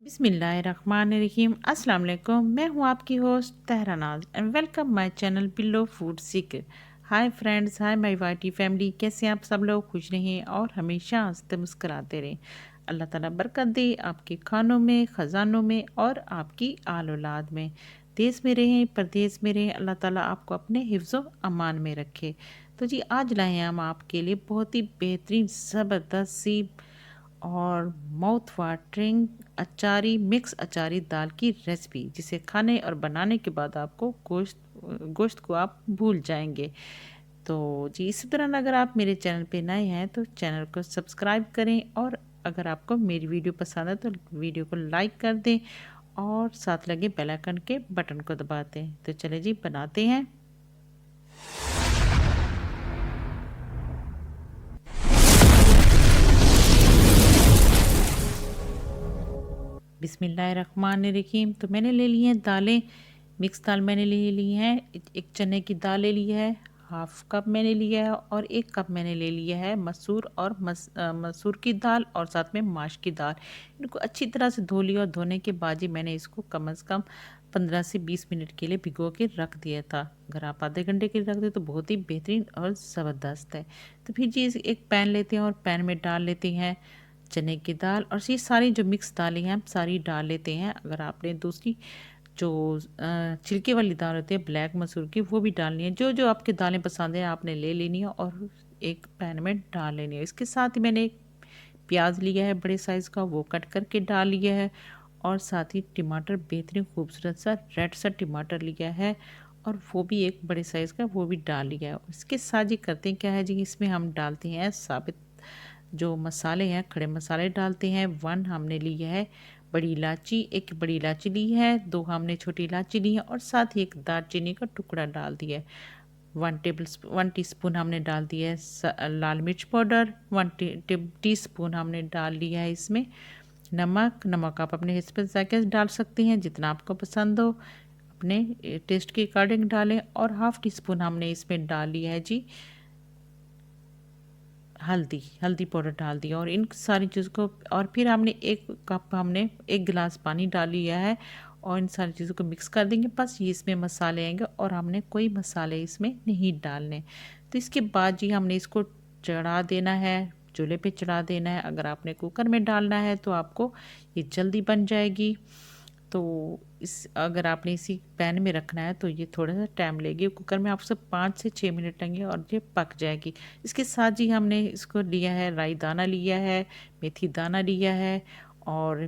बिस्मिल्लाहिर्रहमानिर्रहीम। अस्सलाम वालेकुम। मैं हूँ आपकी host Tahera Naaz and welcome my channel below food seeker. Hi friends, hi my वाइटी फैमिली, कैसे आप सब लोग? खुश रहें और हमेशा हंसते मुस्कराते रहें। अल्लाह ताला बरकत दे आपके खानों में, ख़जानों में और आपकी आल औलाद में। देश में रहें, परदेश में रहें, अल्लाह ताला आपको अपने हिफ्ज़ अमान में रखे। तो जी आज लाए हैं हम आपके लिए बहुत ही बेहतरीन ज़बरदस्त सी और माउथ वाटरिंग अचारी मिक्स अचारी दाल की रेसिपी, जिसे खाने और बनाने के बाद आपको गोश्त को आप भूल जाएंगे। तो जी इसी तरह अगर आप मेरे चैनल पे नए हैं तो चैनल को सब्सक्राइब करें, और अगर आपको मेरी वीडियो पसंद है तो वीडियो को लाइक कर दें और साथ लगे बेल आइकन के बटन को दबा दें। तो चले जी बनाते हैं। बिस्मिल्लाहिर्रहमानिर्रहीम। तो मैंने ले ली हैं दालें। मिक्स दाल मैंने ले ली है। एक चने की दाल ले ली है, हाफ कप मैंने लिया है, और एक कप मैंने ले लिया है मसूर और मसूर की दाल और साथ में माश की दाल। इनको अच्छी तरह से धो लिया और धोने के बाद ही मैंने इसको कम से कम 15 से 20 मिनट के लिए भिगो के रख दिया था। अगर आप आधे घंटे के लिए रख दे तो बहुत ही बेहतरीन और ज़बरदस्त है। तो फिर जी एक पैन लेते हैं और पैन में डाल लेते हैं चने की दाल, और ये सारी जो मिक्स दालें हैं हम सारी डाल लेते हैं। अगर आपने दूसरी जो छिलके वाली दाल होती है ब्लैक मसूर की, वो भी डालनी है। जो जो आपकी दालें पसंद है आपने ले लेनी है और एक पैन में डाल लेनी है। इसके साथ ही मैंने एक प्याज लिया है बड़े साइज़ का, वो कट करके डाल लिया है, और साथ ही टमाटर बेहतरीन खूबसूरत सा रेड सा टमाटर लिया है, और वो भी एक बड़े साइज़ का वो भी डाल लिया है। इसके साथ जी करते हैं क्या है जी, इसमें हम डालते हैं साबित जो मसाले हैं, खड़े मसाले डालते हैं। 1 हमने लिया है बड़ी इलायची, एक बड़ी इलायची ली है, 2 हमने छोटी इलायची ली है, और साथ ही एक दालचीनी का टुकड़ा डाल दिया है। 1 टीस्पून हमने डाल दिया है लाल मिर्च पाउडर। 1 टीस्पून हमने डाल लिया है इसमें नमक आप अपने हिसाब से जायके डाल सकते हैं, जितना आपको पसंद हो अपने टेस्ट के अकॉर्डिंग डालें। और हाफ़ टी स्पून हमने इसमें डाल लिया है जी हल्दी पाउडर डाल दिया, और इन सारी चीज़ों को, और फिर हमने हमने 1 गिलास पानी डाल लिया है, और इन सारी चीज़ों को मिक्स कर देंगे। बस ये इसमें मसाले आएंगे और हमने कोई मसाले इसमें नहीं डालने। तो इसके बाद जी हमने इसको चढ़ा देना है, चूल्हे पे चढ़ा देना है। अगर आपने कुकर में डालना है तो आपको ये जल्दी बन जाएगी। तो इस अगर आपने इसी पैन में रखना है तो ये थोड़ा सा टाइम लेगी। कुकर में आपसे 5 से 6 मिनट लगेंगे और ये पक जाएगी। इसके साथ ही हमने इसको लिया है, राई दाना लिया है, मेथी दाना लिया है, और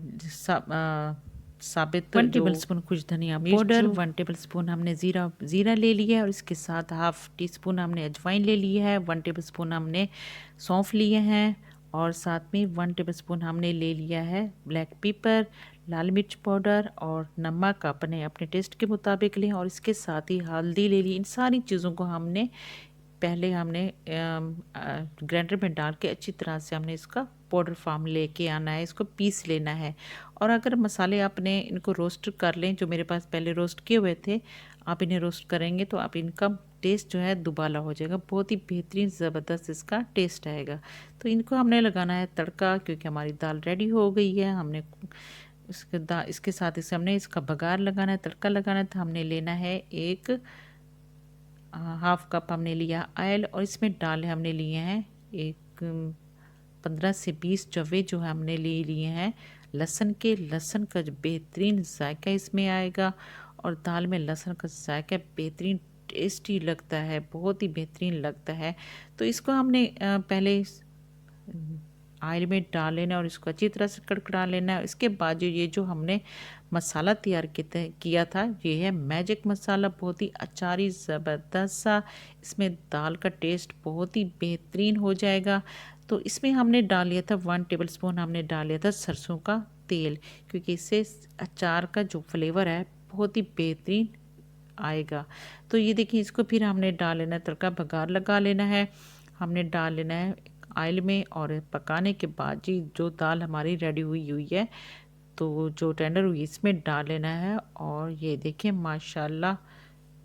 साबित 1 टेबल स्पून कुछ धनिया पाउडर, 1 टेबल स्पून हमने ज़ीरा ले लिया है, और इसके साथ हाफ़ टी स्पून हमने अजवाइन ले लिया है, 1 टेबल स्पून हमने सौंफ लिए हैं, और साथ में 1 टेबल स्पून हमने ले लिया है ब्लैक पेपर, लाल मिर्च पाउडर, और नमक अपने अपने टेस्ट के मुताबिक लें, और इसके साथ ही हल्दी ले ली। इन सारी चीज़ों को हमने ग्राइंडर में डाल के अच्छी तरह से हमने इसका पाउडर फॉर्म लेके आना है, इसको पीस लेना है। और अगर मसाले आपने इनको रोस्ट कर लें, जो मेरे पास पहले रोस्ट किए हुए थे, आप इन्हें रोस्ट करेंगे तो आप इनका टेस्ट जो है दुबाला हो जाएगा, बहुत ही बेहतरीन ज़बरदस्त इसका टेस्ट आएगा। तो इनको हमने लगाना है तड़का, क्योंकि हमारी दाल रेडी हो गई है। हमने इसके साथ इसे हमने इसका बघार लगाना है, तड़का लगाना है। तो हमने लेना है एक हाफ कप हमने लिया ऑयल, और इसमें डाले हमने लिए हैं एक 15 से 20 जवे जो हमने ले लिए हैं लहसुन का जो बेहतरीन जायका इसमें आएगा, और दाल में लहसुन का जायका बेहतरीन टेस्टी लगता है, बहुत ही बेहतरीन लगता है। तो इसको हमने पहले ऑयल में डाल लेना और इसको अच्छी तरह से कड़कड़ा लेना है। इसके बाद ये जो हमने मसाला तैयार किया था, ये है मैजिक मसाला, बहुत ही अचारी ज़बरदस्त सा। इसमें दाल का टेस्ट बहुत ही बेहतरीन हो जाएगा। तो इसमें हमने डाल लिया था 1 टेबल स्पून हमने डाल लिया था सरसों का तेल, क्योंकि इससे अचार का जो फ्लेवर है बहुत ही बेहतरीन आएगा। तो ये देखिए, इसको फिर हमने डाल लेना है, तड़का बघार लगा लेना है, हमने डाल लेना है ऑयल में, और पकाने के बाद जी जो दाल हमारी रेडी हुई हुई है, तो जो टेंडर हुई इसमें डाल लेना है। और ये देखिए माशाल्लाह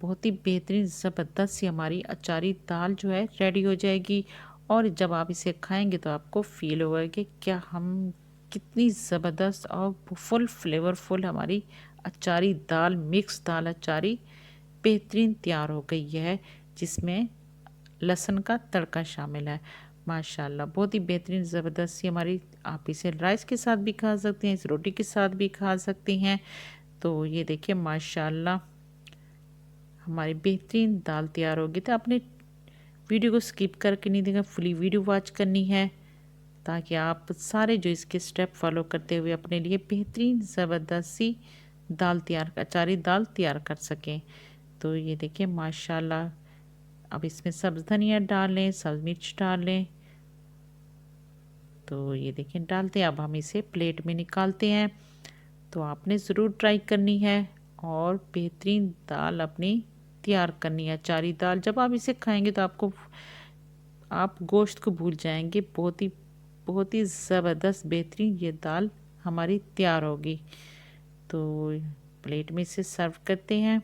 बहुत ही बेहतरीन ज़बरदस्त सी हमारी अचारी दाल जो है रेडी हो जाएगी। और जब आप इसे खाएंगे तो आपको फील होगा कि क्या हम कितनी ज़बरदस्त और फुल फ्लेवरफुल हमारी अचारी दाल, मिक्स दाल अचारी बेहतरीन तैयार हो गई है, जिसमें लहसुन का तड़का शामिल है। माशाल्लाह बहुत ही बेहतरीन ज़बरदस्त सी हमारी, आप इसे राइस के साथ भी खा सकते हैं, इस रोटी के साथ भी खा सकती हैं। तो ये देखिए माशाल्लाह हमारी बेहतरीन दाल तैयार होगी। तो आपने वीडियो को स्किप करके नहीं देखा, फुली वीडियो वॉच करनी है, ताकि आप सारे जो इसके स्टेप फॉलो करते हुए अपने लिए बेहतरीन ज़बरदस्त सी दाल तैयार, अचारी दाल तैयार कर सकें। तो ये देखिए माशाल्लाह, अब इसमें सब्ज़ धनिया डाल लें, सब्ज़ मिर्च डाल लें। तो ये देखिए डालते हैं, अब हम इसे प्लेट में निकालते हैं। तो आपने ज़रूर ट्राई करनी है और बेहतरीन दाल अपनी तैयार करनी है, अचारी दाल। जब आप इसे खाएंगे तो आप गोश्त को भूल जाएंगे। बहुत ही ज़बरदस्त बेहतरीन ये दाल हमारी तैयार होगी। तो प्लेट में इसे सर्व करते हैं।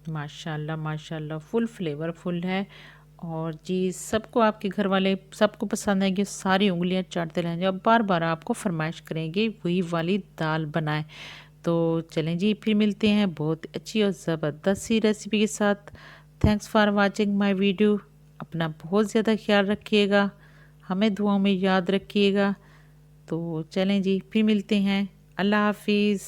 माशाल्लाह माशाल्लाह फुल फ्लेवरफुल है, और जी सबको, आपके घर वाले सबको पसंद आएगी, सारी उंगलियां चाटते रहेंगे और बार बार आपको फरमाइश करेंगे वही वाली दाल बनाएं। तो चलें जी, फिर मिलते हैं बहुत अच्छी और ज़बरदस्त सी रेसिपी के साथ। Thanks for watching my video. अपना बहुत ज़्यादा ख्याल रखिएगा, हमें दुआओं में याद रखिएगा। तो चलें जी, फिर मिलते हैं। अल्लाह हाफिज़।